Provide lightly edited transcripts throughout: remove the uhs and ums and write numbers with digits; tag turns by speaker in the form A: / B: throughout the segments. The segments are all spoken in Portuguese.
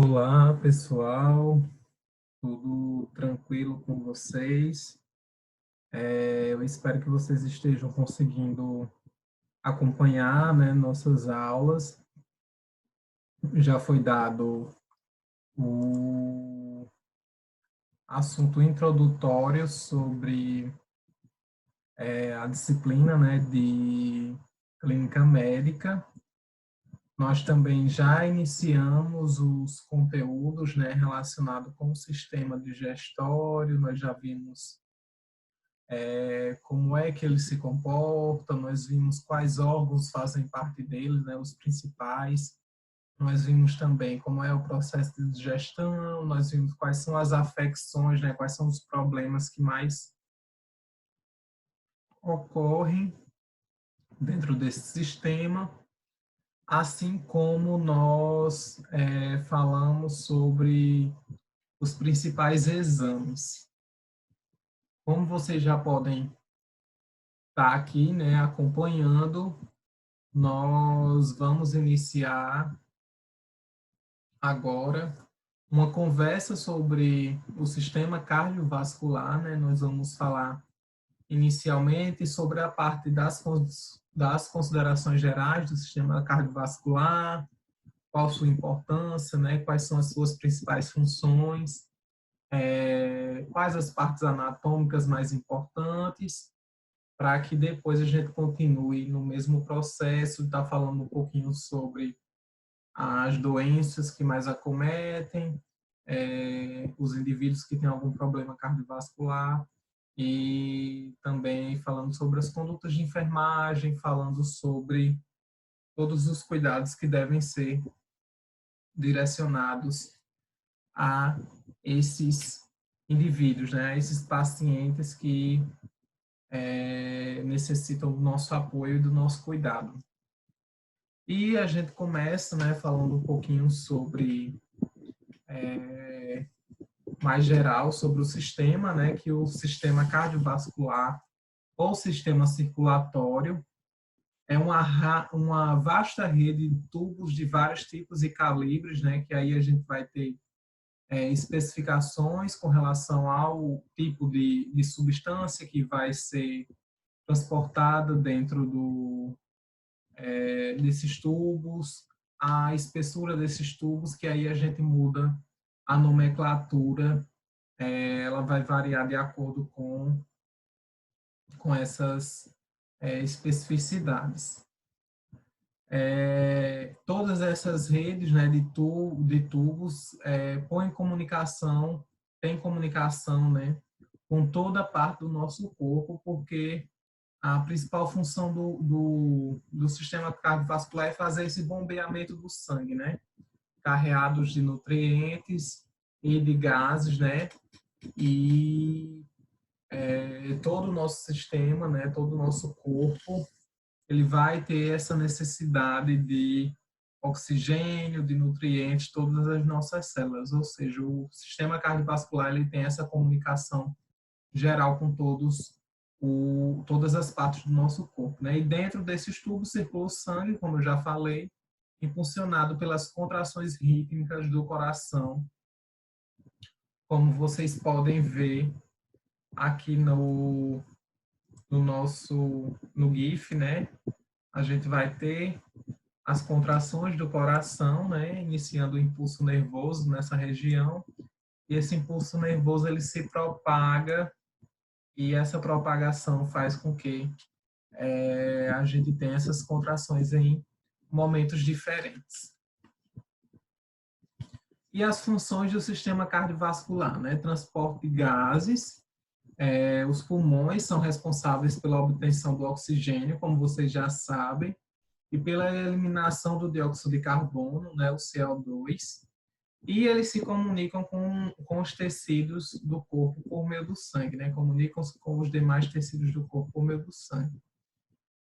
A: Olá, pessoal, tudo tranquilo com vocês? Eu espero que vocês estejam conseguindo acompanhar, né, nossas aulas. Já foi dado o assunto introdutório sobre a disciplina, né, de clínica médica. Nós também já iniciamos os conteúdos, né, relacionados com o sistema digestório. Nós já vimos como é que ele se comporta, nós vimos quais órgãos fazem parte dele, né, os principais. Nós vimos também como é o processo de digestão, nós vimos quais são as afecções, né, quais são os problemas que mais ocorrem dentro desse sistema, assim como nós falamos sobre os principais exames. Como vocês já podem estar aqui, né, acompanhando, nós vamos iniciar agora uma conversa sobre o sistema cardiovascular, né? Nós vamos falar inicialmente sobre a parte das considerações gerais do sistema cardiovascular, qual sua importância, né? Quais são as suas principais funções, quais as partes anatômicas mais importantes, para que depois a gente continue no mesmo processo, está falando um pouquinho sobre as doenças que mais acometem os indivíduos que têm algum problema cardiovascular e também falando sobre as condutas de enfermagem, falando sobre todos os cuidados que devem ser direcionados a esses indivíduos, né, a esses pacientes que necessitam do nosso apoio e do nosso cuidado. E a gente começa, né, falando um pouquinho sobre mais geral sobre o sistema, né, que o sistema cardiovascular ou sistema circulatório é uma vasta rede de tubos de vários tipos e calibres, né, que aí a gente vai ter especificações com relação ao tipo de substância que vai ser transportada dentro desses tubos, a espessura desses tubos, que aí a gente muda a nomenclatura, ela vai variar de acordo com essas especificidades. Todas essas redes, né, de tubos põem comunicação, tem comunicação, né, com toda parte do nosso corpo, porque a principal função do sistema cardiovascular é fazer esse bombeamento do sangue, né, carreados de nutrientes e de gases, né, e todo o nosso sistema, né, todo o nosso corpo, ele vai ter essa necessidade de oxigênio, de nutrientes, todas as nossas células, ou seja, o sistema cardiovascular ele tem essa comunicação geral com todas as partes do nosso corpo, né? E dentro desses tubos circula o sangue, como eu já falei, impulsionado pelas contrações rítmicas do coração, como vocês podem ver aqui no GIF, né? A gente vai ter as contrações do coração, né? Iniciando o impulso nervoso nessa região. E esse impulso nervoso ele se propaga e essa propagação faz com que a gente tenha essas contrações em momentos diferentes. E as funções do sistema cardiovascular, né? Transporte de gases, os pulmões são responsáveis pela obtenção do oxigênio, como vocês já sabem, e pela eliminação do dióxido de carbono, né, o CO2, e eles se comunicam com os tecidos do corpo por meio do sangue, né, comunicam-se com os demais tecidos do corpo por meio do sangue.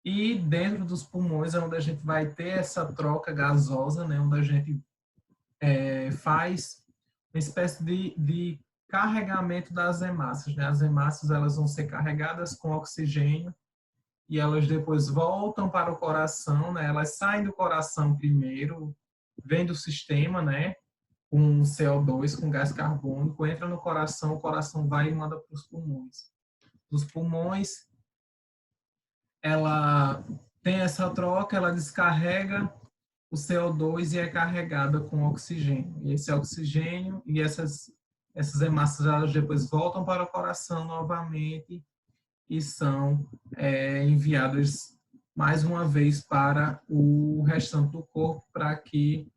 A: E dentro dos pulmões é onde a gente vai ter essa troca gasosa, né, onde a gente faz uma espécie de carregamento das hemácias, né? As hemácias elas vão ser carregadas com oxigênio e elas depois voltam para o coração, né? Elas saem do coração primeiro, vem do sistema, né? com CO2, com gás carbônico, entra no coração, o coração vai e manda para os pulmões. Dos pulmões, ela tem essa troca, ela descarrega o CO2 e é carregada com oxigênio. E esse oxigênio e essas hemácias elas depois voltam para o coração novamente e são enviadas mais uma vez para o restante do corpo para que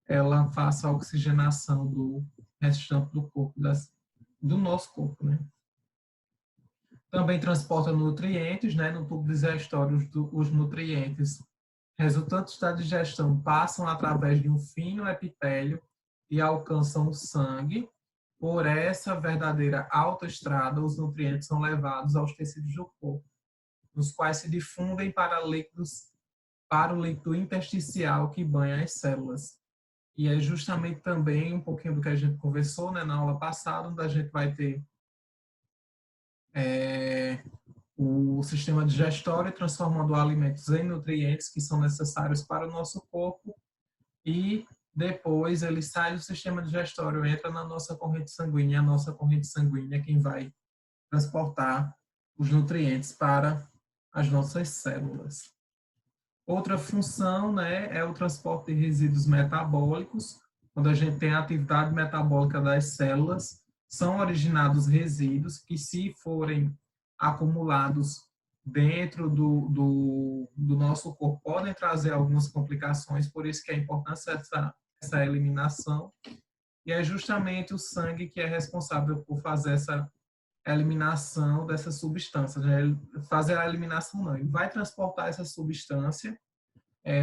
A: ela faça a oxigenação do restante do corpo, do nosso corpo, né? Também transporta nutrientes, né? No tubo digestório, os nutrientes resultantes da digestão passam através de um fino epitélio e alcançam o sangue. Por essa verdadeira autoestrada, os nutrientes são levados aos tecidos do corpo, nos quais se difundem para o líquido intersticial que banha as células. E é justamente também um pouquinho do que a gente conversou, né, na aula passada, onde a gente vai ter o sistema digestório transformando alimentos em nutrientes que são necessários para o nosso corpo e depois ele sai do sistema digestório, entra na nossa corrente sanguínea, a nossa corrente sanguínea é quem vai transportar os nutrientes para as nossas células. Outra função, né, é o transporte de resíduos metabólicos. Quando a gente tem a atividade metabólica das células, são originados resíduos que, se forem acumulados dentro do nosso corpo, podem trazer algumas complicações, por isso que é importante essa eliminação. E é justamente o sangue que é responsável por fazer essa eliminação dessas substâncias. Né? Fazer a eliminação não, ele vai transportar essa substância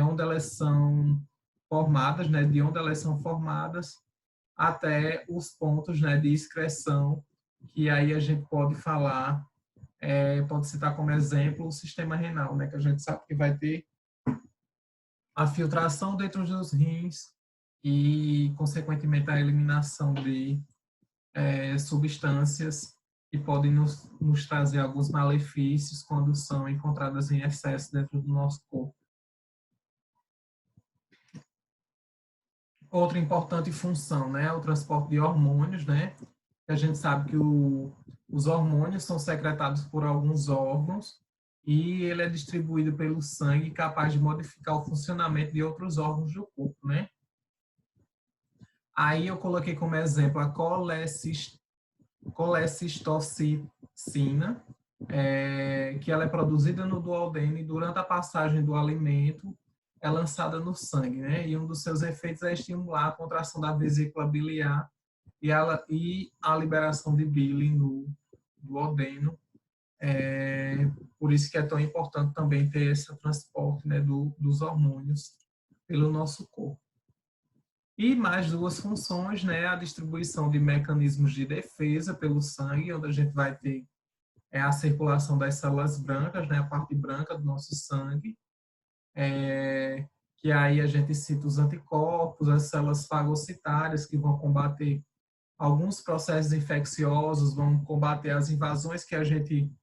A: onde elas são formadas, né, de onde elas são formadas até os pontos, né, de excreção, que aí a gente pode falar, pode citar como exemplo o sistema renal, né, que a gente sabe que vai ter a filtração dentro dos rins e, consequentemente, a eliminação de substâncias que podem nos trazer alguns malefícios quando são encontradas em excesso dentro do nosso corpo. Outra importante função, né, é o transporte de hormônios, né? A gente sabe que os hormônios são secretados por alguns órgãos e ele é distribuído pelo sangue, capaz de modificar o funcionamento de outros órgãos do corpo, né? Aí eu coloquei como exemplo a colecistocina, que ela é produzida no duodeno e durante a passagem do alimento é lançada no sangue, né? E um dos seus efeitos é estimular a contração da vesícula biliar e a liberação de bile no duodeno. Por isso que é tão importante também ter esse transporte, né, dos hormônios pelo nosso corpo. E mais duas funções, né? A distribuição de mecanismos de defesa pelo sangue, onde a gente vai ter a circulação das células brancas, né? A parte branca do nosso sangue, que aí a gente cita os anticorpos, as células fagocitárias, que vão combater alguns processos infecciosos, vão combater as invasões que a gente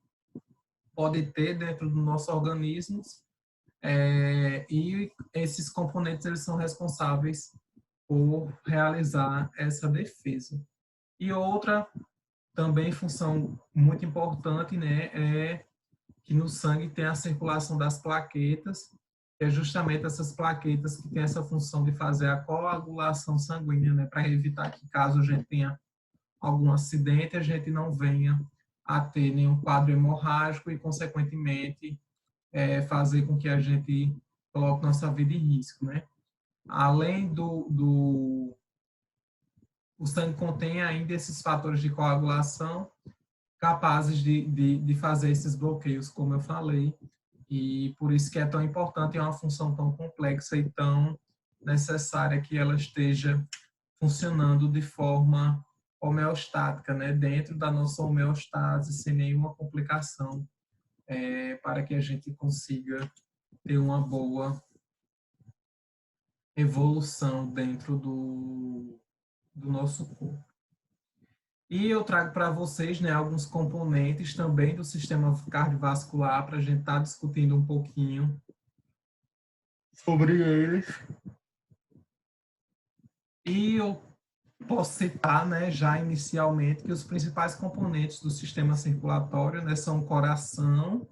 A: pode ter dentro do nosso organismo, e esses componentes eles são responsáveis por realizar essa defesa. E outra também função muito importante, né, é que no sangue tem a circulação das plaquetas, que é justamente essas plaquetas que têm essa função de fazer a coagulação sanguínea, né, para evitar que, caso a gente tenha algum acidente, a gente não venha a ter nenhum quadro hemorrágico e, consequentemente, fazer com que a gente coloque nossa vida em risco, né? Além o sangue contém ainda esses fatores de coagulação capazes de fazer esses bloqueios, como eu falei, e por isso que é tão importante, é uma função tão complexa e tão necessária que ela esteja funcionando de forma homeostática, né, dentro da nossa homeostase, sem nenhuma complicação, para que a gente consiga ter uma boa evolução dentro do nosso corpo. E eu trago para vocês, né, alguns componentes também do sistema cardiovascular para a gente estar discutindo um pouquinho sobre eles. E posso citar, né, já inicialmente, que os principais componentes do sistema circulatório, né, são o coração,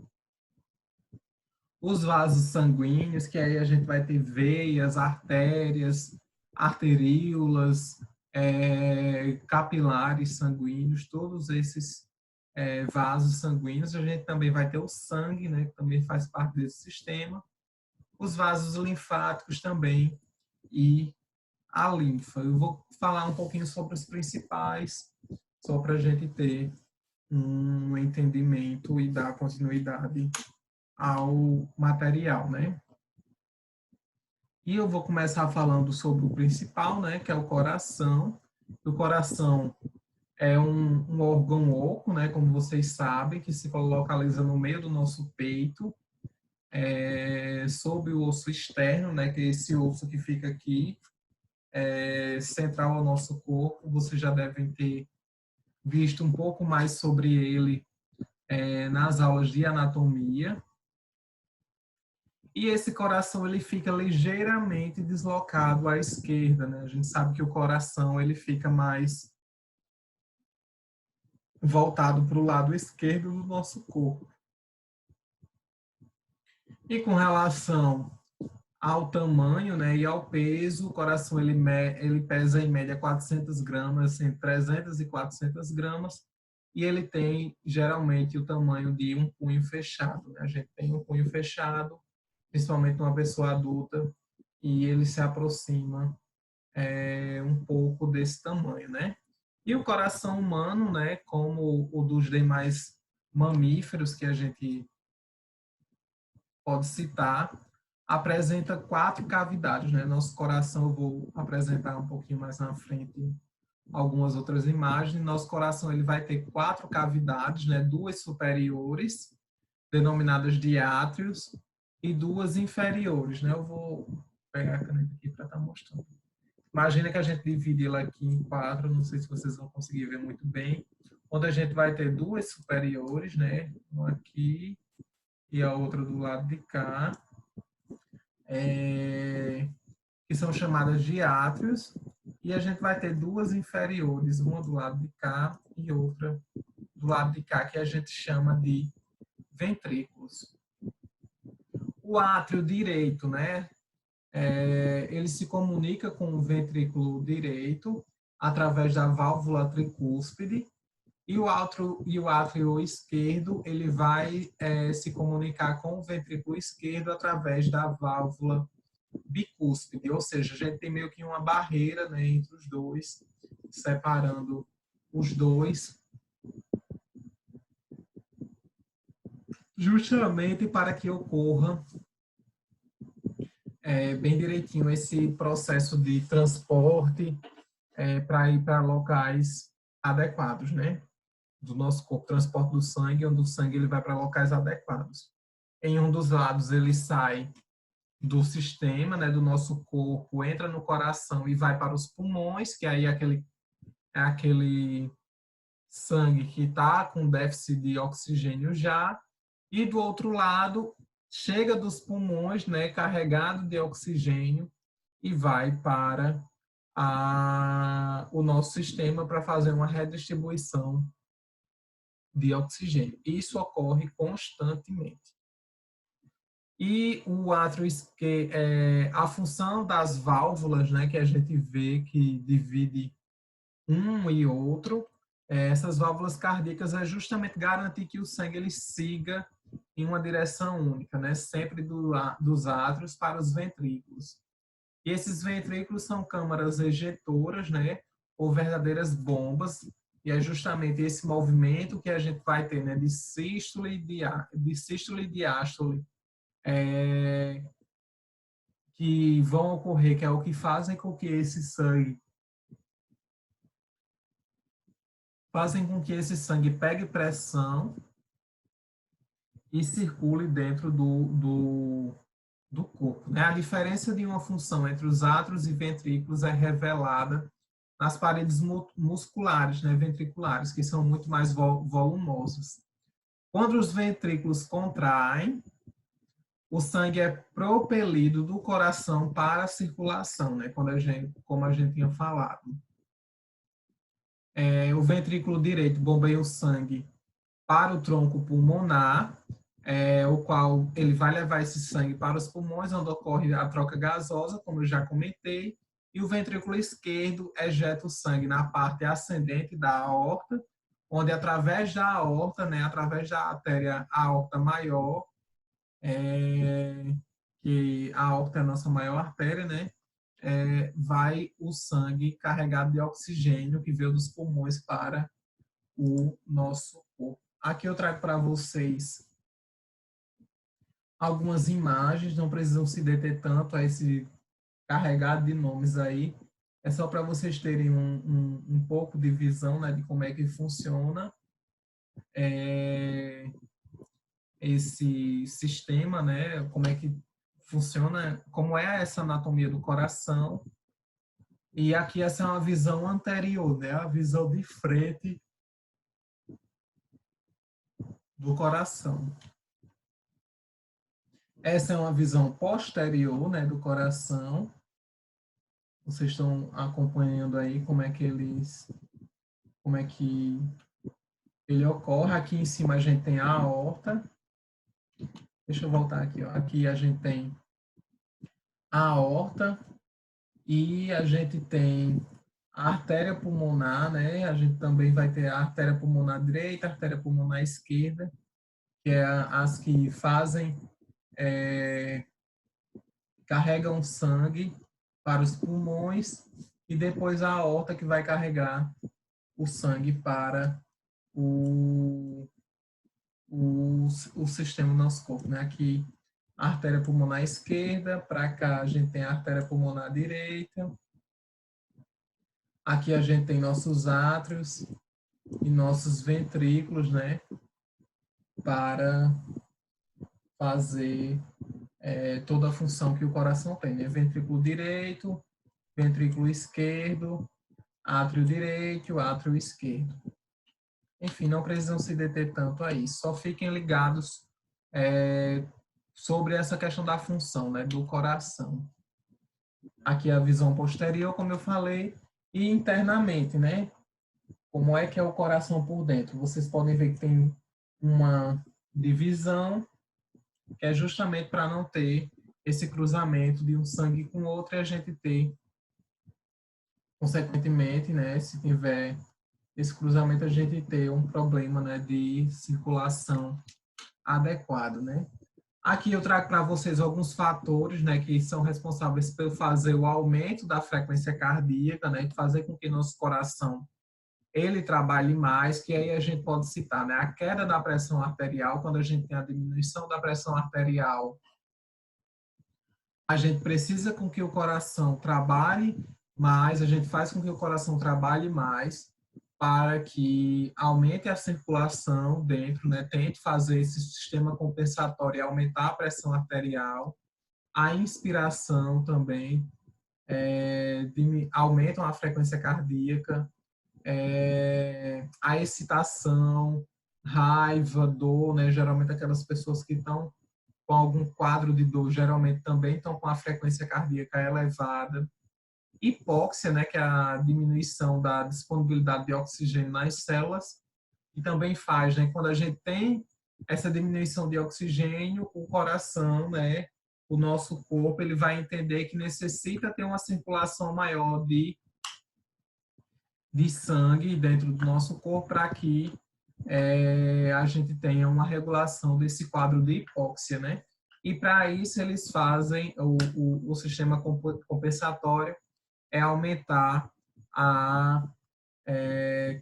A: os vasos sanguíneos, que aí a gente vai ter veias, artérias, arteríolas, capilares sanguíneos, todos esses vasos sanguíneos. A gente também vai ter o sangue, né, que também faz parte desse sistema, os vasos linfáticos também e a linfa. Eu vou falar um pouquinho sobre os principais, só para a gente ter um entendimento e dar continuidade ao material, né? E eu vou começar falando sobre o principal, né, que é o coração. O coração é um órgão oco, né, como vocês sabem, que se localiza no meio do nosso peito, sob o osso externo, né, que é esse osso que fica aqui, central ao nosso corpo. Vocês já devem ter visto um pouco mais sobre ele nas aulas de anatomia. E esse coração ele fica ligeiramente deslocado à esquerda, né? A gente sabe que o coração ele fica mais voltado para o lado esquerdo do nosso corpo. E com relação ao tamanho, né, e ao peso, o coração ele pesa em média 400 gramas, entre 300 e 400 gramas, e ele tem geralmente o tamanho de um punho fechado, né? A gente tem um punho fechado, principalmente uma pessoa adulta, e ele se aproxima um pouco desse tamanho, né? E o coração humano, né, como o dos demais mamíferos que a gente pode citar, apresenta 4 cavidades, né? Nosso coração, eu vou apresentar um pouquinho mais na frente algumas outras imagens. Nosso coração ele vai ter 4 cavidades, né? 2 superiores, denominadas de átrios, e 2 inferiores, né? Eu vou pegar a caneta aqui para estar mostrando. Imagina que a gente divide ela aqui em 4, não sei se vocês vão conseguir ver muito bem, onde a gente vai ter 2 superiores, né? Uma aqui e a outra do lado de cá, que são chamadas de átrios, e a gente vai ter 2 inferiores, uma do lado de cá e outra do lado de cá, que a gente chama de ventrículos. O átrio direito, né? Ele se comunica com o ventrículo direito através da válvula tricúspide, e o átrio esquerdo ele vai se comunicar com o ventrículo esquerdo através da válvula bicúspide, ou seja, a gente tem meio que uma barreira, né, entre os dois, separando os dois, justamente para que ocorra bem direitinho esse processo de transporte para ir para locais adequados, né? Do nosso corpo, transporte do sangue, onde o sangue ele vai para locais adequados. Em um dos lados ele sai do sistema, né, do nosso corpo, entra no coração e vai para os pulmões, que aí é aquele sangue que está com déficit de oxigênio já, e do outro lado chega dos pulmões, né, carregado de oxigênio e vai para o nosso sistema para fazer uma redistribuição de oxigênio. Isso ocorre constantemente. E o átrio, a função das válvulas, né, que a gente vê que divide um e outro, essas válvulas cardíacas é justamente garantir que o sangue ele siga em uma direção única, né, sempre dos átrios para os ventrículos. E esses ventrículos são câmaras ejetoras, né, ou verdadeiras bombas, e é justamente esse movimento que a gente vai ter, né, de sístole e diástole, que vão ocorrer, que é o que fazem com que esse sangue pegue pressão e circule dentro do corpo, né? A diferença de uma função entre os átrios e ventrículos é revelada nas paredes musculares, né, ventriculares, que são muito mais volumosas. Quando os ventrículos contraem, o sangue é propelido do coração para a circulação, né, como a gente tinha falado. O ventrículo direito bombeia o sangue para o tronco pulmonar, o qual ele vai levar esse sangue para os pulmões, onde ocorre a troca gasosa, como eu já comentei, e o ventrículo esquerdo ejeta o sangue na parte ascendente da aorta, onde através da aorta, né, através da artéria aorta maior, que a aorta é a nossa maior artéria, né, vai o sangue carregado de oxigênio que veio dos pulmões para o nosso corpo. Aqui eu trago para vocês algumas imagens, não precisam se deter tanto a esse carregado de nomes aí, é só para vocês terem um pouco de visão, né, de como é que funciona esse sistema, né, como é que funciona, como é essa anatomia do coração. E aqui essa é uma visão anterior, né, a visão de frente do coração. Essa é uma visão posterior, né, do coração. Vocês estão acompanhando aí como é que ele ocorre. Aqui em cima a gente tem a aorta. Deixa eu voltar aqui, ó. Aqui a gente tem a aorta e a gente tem a artéria pulmonar, né? A gente também vai ter a artéria pulmonar direita, a artéria pulmonar esquerda, que é as que fazem, carregam sangue para os pulmões, e depois a aorta que vai carregar o sangue para o, o sistema do nosso corpo, né? Aqui a artéria pulmonar esquerda, para cá a gente tem a artéria pulmonar direita, aqui a gente tem nossos átrios e nossos ventrículos, né? Para fazer toda a função que o coração tem, né? Ventrículo direito, ventrículo esquerdo, átrio direito, átrio esquerdo. Enfim, não precisam se deter tanto a isso. Só fiquem ligados sobre essa questão da função, né, do coração. Aqui a visão posterior, como eu falei, e internamente, né? Como é que é o coração por dentro? Vocês podem ver que tem uma divisão, que é justamente para não ter esse cruzamento de um sangue com outro, e a gente ter, consequentemente, né, se tiver esse cruzamento, a gente ter um problema, né, de circulação adequado, né? Aqui eu trago para vocês alguns fatores, né, que são responsáveis por fazer o aumento da frequência cardíaca, né, e fazer com que nosso coração ele trabalhe mais, que aí a gente pode citar, né, a queda da pressão arterial. Quando a gente tem a diminuição da pressão arterial, a gente precisa com que o coração trabalhe mais, a gente faz com que o coração trabalhe mais para que aumente a circulação dentro, né? Tente fazer esse sistema compensatório e aumentar a pressão arterial. A inspiração também aumentam a frequência cardíaca, a excitação, raiva, dor, né? Geralmente aquelas pessoas que estão com algum quadro de dor, geralmente também estão com a frequência cardíaca elevada. Hipóxia, né, que é a diminuição da disponibilidade de oxigênio nas células, e também faz, né, quando a gente tem essa diminuição de oxigênio, o coração, né, o nosso corpo, ele vai entender que necessita ter uma circulação maior de sangue dentro do nosso corpo para que a gente tenha uma regulação desse quadro de hipóxia, né? E para isso eles fazem o sistema compensatório aumentar a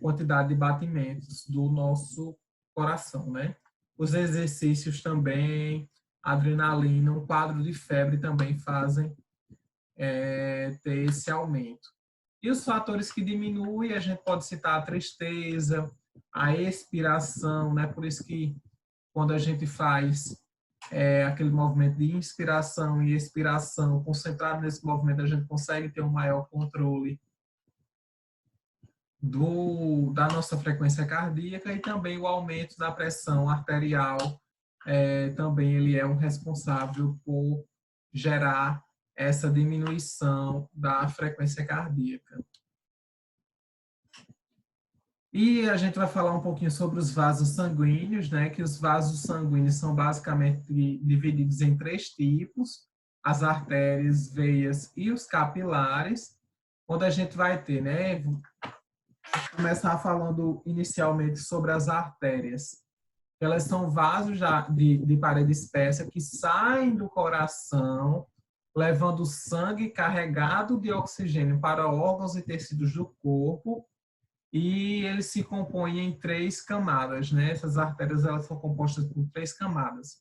A: quantidade de batimentos do nosso coração, né? Os exercícios também, adrenalina, um quadro de febre também fazem ter esse aumento. E os fatores que diminuem, a gente pode citar a tristeza, a expiração, né? Por isso que quando a gente faz aquele movimento de inspiração e expiração, concentrado nesse movimento, a gente consegue ter um maior controle da nossa frequência cardíaca, e também o aumento da pressão arterial, também ele é um responsável por gerar essa diminuição da frequência cardíaca. E a gente vai falar um pouquinho sobre os vasos sanguíneos, né? Que os vasos sanguíneos são basicamente divididos em três tipos: as artérias, veias e os capilares. Onde a gente vai ter, né? Vou começar falando inicialmente sobre as artérias. Elas são vasos de parede espessa que saem do coração, levando sangue carregado de oxigênio para órgãos e tecidos do corpo, e eles se compõem em três camadas, né? Essas artérias elas são compostas por três camadas.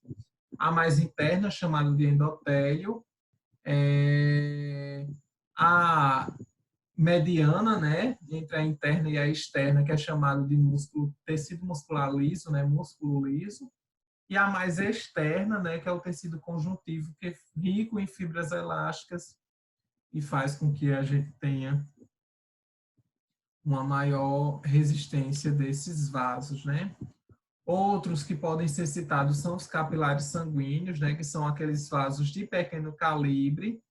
A: A mais interna, chamada de endotélio, a mediana, né, entre a interna e a externa, que é chamado de músculo, tecido muscular liso, né, músculo liso, e a mais externa, né, que é o tecido conjuntivo, que é rico em fibras elásticas e faz com que a gente tenha uma maior resistência desses vasos, né? Outros que podem ser citados são os capilares sanguíneos, né, que são aqueles vasos de pequeno calibre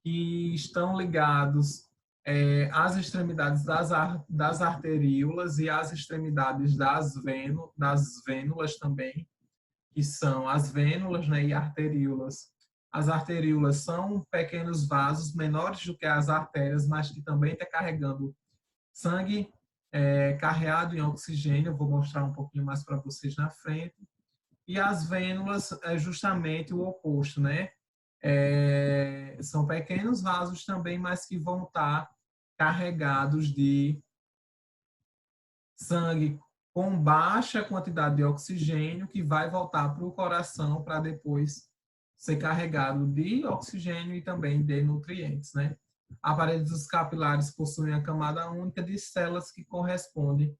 A: que estão ligados às extremidades das arteríolas e às extremidades das vênulas também, que são as vênulas, né, e arteríolas. As arteríolas são pequenos vasos menores do que as artérias, mas que também estão carregando sangue carreado em oxigênio. Eu vou mostrar um pouquinho mais para vocês na frente. E as vênulas é justamente o oposto, né? São pequenos vasos também, mas que vão estar carregados de sangue com baixa quantidade de oxigênio, que vai voltar para o coração para depois ser carregado de oxigênio e também de nutrientes, né? A parede dos capilares possui a camada única de células que corresponde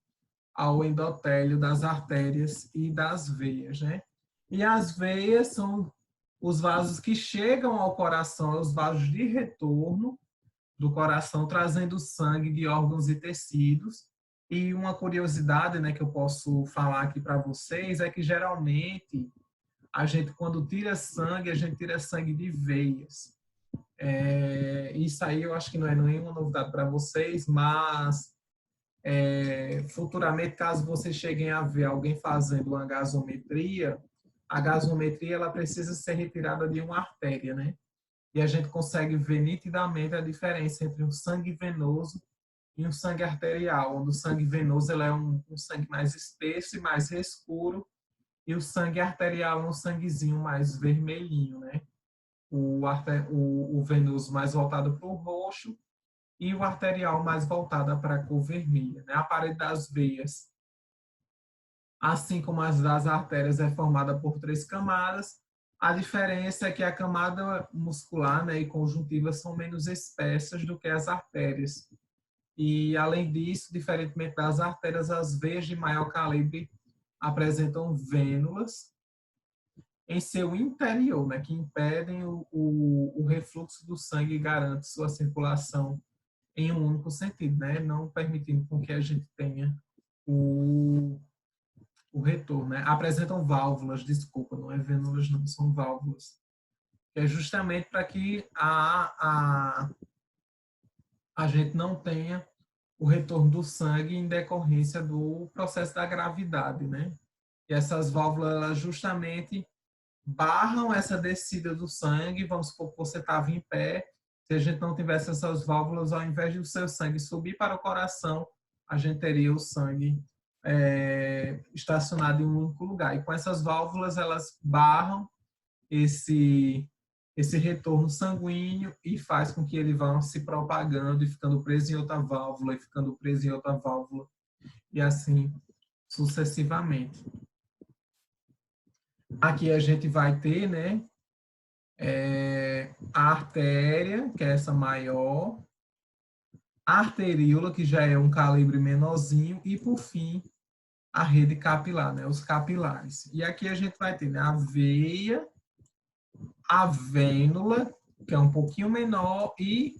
A: ao endotélio das artérias e das veias, né? E as veias são os vasos que chegam ao coração, os vasos de retorno do coração, trazendo sangue de órgãos e tecidos. E uma curiosidade, né, que eu posso falar aqui para vocês é que geralmente a gente, quando tira sangue, a gente tira sangue de veias. Isso aí eu acho que não é nenhuma novidade para vocês, mas futuramente, caso vocês cheguem a ver alguém fazendo uma gasometria, a gasometria ela precisa ser retirada de uma artéria, né? E a gente consegue ver nitidamente a diferença entre um sangue venoso e um sangue arterial, onde o sangue venoso ele é um sangue mais espesso e mais escuro, e o sangue arterial é um sanguezinho mais vermelhinho, né? O venoso mais voltado para o roxo e o arterial mais voltado para a cor vermelha, né? A parede das veias, assim como as das artérias, é formada por três camadas. A diferença é que a camada muscular, né, e conjuntiva são menos espessas do que as artérias. E, além disso, diferentemente das artérias, as veias de maior calibre apresentam vênulas em seu interior, né, que impedem o refluxo do sangue e garantem sua circulação em um único sentido, né, não permitindo com que a gente tenha o retorno, né? Apresentam válvulas, desculpa, não é vênulas, não, são válvulas. É justamente para que a gente não tenha o retorno do sangue em decorrência do processo da gravidade, né? E essas válvulas, elas justamente barram essa descida do sangue. Vamos supor que você estava em pé, se a gente não tivesse essas válvulas, ao invés de o seu sangue subir para o coração, a gente teria o sangue estacionado em um único lugar. E com essas válvulas, elas barram esse esse retorno sanguíneo e faz com que ele vá se propagando e ficando preso em outra válvula e ficando preso em outra válvula e assim sucessivamente. Aqui a gente vai ter, né, a artéria, que é essa maior, a arteríola, que já é um calibre menorzinho, e por fim a rede capilar, né, os capilares. E aqui a gente vai ter, né, a veia, a vênula, que é um pouquinho menor, e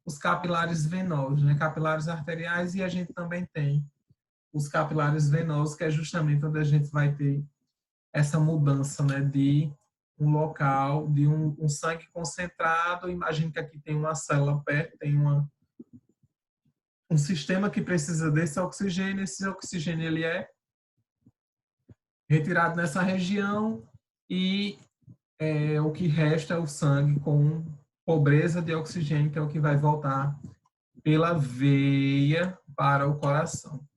A: os capilares venosos, né, capilares arteriais, e a gente também tem os capilares venosos, que é justamente onde a gente vai ter essa mudança, né, de um local, de um sangue concentrado. Imagine que aqui tem uma célula perto, tem um sistema que precisa desse oxigênio, esse oxigênio ele é retirado nessa região e o que resta é o sangue com pobreza de oxigênio, que é o que vai voltar pela veia para o coração.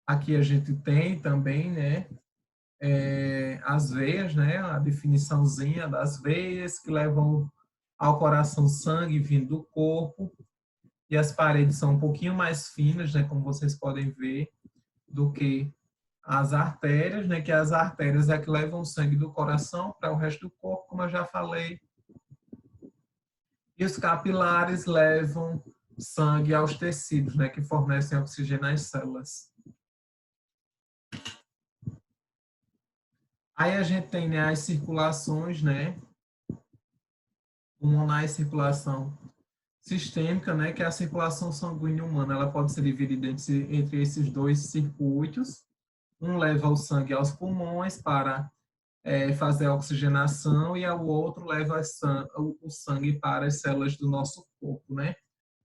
A: Aqui a gente tem também, né, as veias, né, a definiçãozinha das veias que levam ao coração sangue vindo do corpo, e as paredes são um pouquinho mais finas, né, como vocês podem ver, do que as artérias, né, que as artérias é que levam o sangue do coração para o resto do corpo, como eu já falei, e os capilares levam sangue aos tecidos, né, que fornecem oxigênio às células. Aí a gente tem, né, as circulações, né, pulmonar e circulação sistêmica, né, que é a circulação sanguínea humana. Ela pode ser dividida entre esses dois circuitos. Um leva o sangue aos pulmões para fazer a oxigenação e o outro leva o sangue para as células do nosso corpo, né?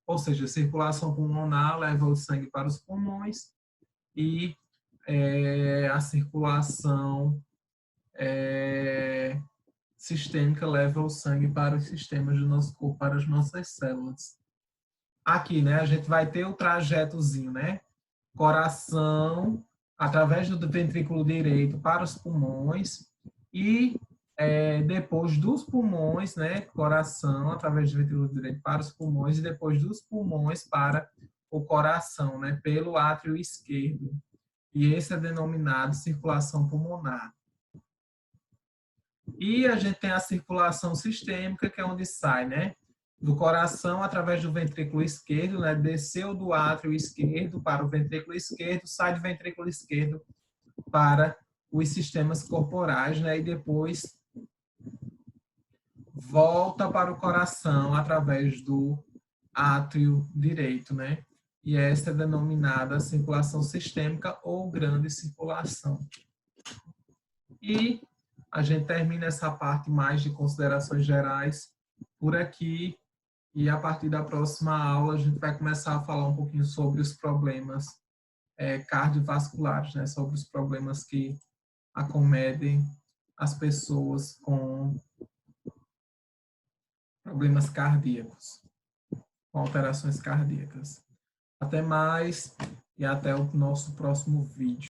A: Ou seja, a circulação pulmonar leva o sangue para os pulmões e a circulação sistêmica leva o sangue para os sistemas do nosso corpo, para as nossas células. Aqui, né, a gente vai ter o trajetozinho, né? Coração, através do ventrículo direito para os pulmões e depois dos pulmões, né, coração, através do ventrículo direito para os pulmões e depois dos pulmões para o coração, né, pelo átrio esquerdo. E esse é denominado circulação pulmonar. E a gente tem a circulação sistêmica, que é onde sai, né, do coração através do ventrículo esquerdo, né, desceu do átrio esquerdo para o ventrículo esquerdo, sai do ventrículo esquerdo para os sistemas corporais, né, e depois volta para o coração através do átrio direito, né? E essa é denominada circulação sistêmica ou grande circulação. E a gente termina essa parte mais de considerações gerais por aqui. E a partir da próxima aula a gente vai começar a falar um pouquinho sobre os problemas cardiovasculares, né? Sobre os problemas que acometem as pessoas com problemas cardíacos, com alterações cardíacas. Até mais e até o nosso próximo vídeo.